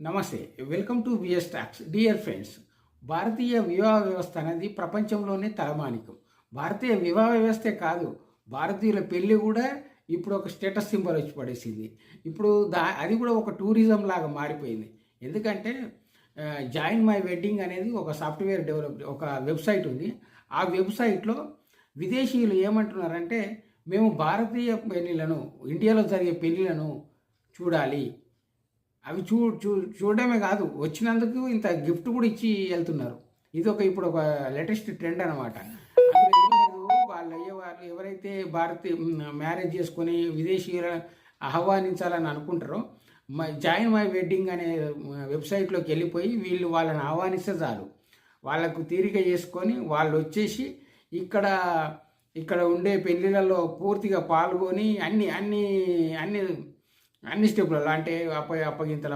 నమస్తే. Welcome to VS talks. Dear friends, భారతీయ వివాహ వ్యవస్థ అనేది ప్రపంచంలోనే తలమానికం. భారతీయ వివాహ వ్యవస్థే కాదు, భారతీయుల పెళ్లి కూడా ఇప్పుడు ఒక స్టేటస్ సింబల్ వచ్చి పడేసింది. ఇప్పుడు అది కూడా ఒక టూరిజం లాగా మారిపోయింది. ఎందుకంటే జాయిన్ మై వెడ్డింగ్ అనేది ఒక సాఫ్ట్వేర్ ఒక వెబ్సైట్ ఉంది. ఆ వెబ్సైట్లో విదేశీయులు ఏమంటున్నారంటే, మేము భారతీయ పెళ్లిలను, ఇండియాలో జరిగే పెళ్లిలను చూడాలి, అవి చూడడమే కాదు, వచ్చినందుకు ఇంత గిఫ్ట్ కూడా ఇచ్చి వెళ్తున్నారు. ఇది ఇప్పుడు ఒక లేటెస్ట్ ట్రెండ్ అనమాట. వాళ్ళు అయ్యేవాళ్ళు ఎవరైతే మ్యారేజ్ చేసుకొని విదేశీయులను ఆహ్వానించాలని అనుకుంటారో, జాయిన్ మై వెడ్డింగ్ అనే వెబ్సైట్లోకి వెళ్ళిపోయి వీళ్ళు వాళ్ళని ఆహ్వానిస్తే చాలు, వాళ్ళకు తీరిక చేసుకొని వాళ్ళు వచ్చేసి ఇక్కడ ఇక్కడ ఉండే పెళ్ళిళ్ళలో పూర్తిగా పాల్గొని అన్ని అన్ని అన్ని అన్ని స్టెప్పులలో, అంటే అప్పగింతల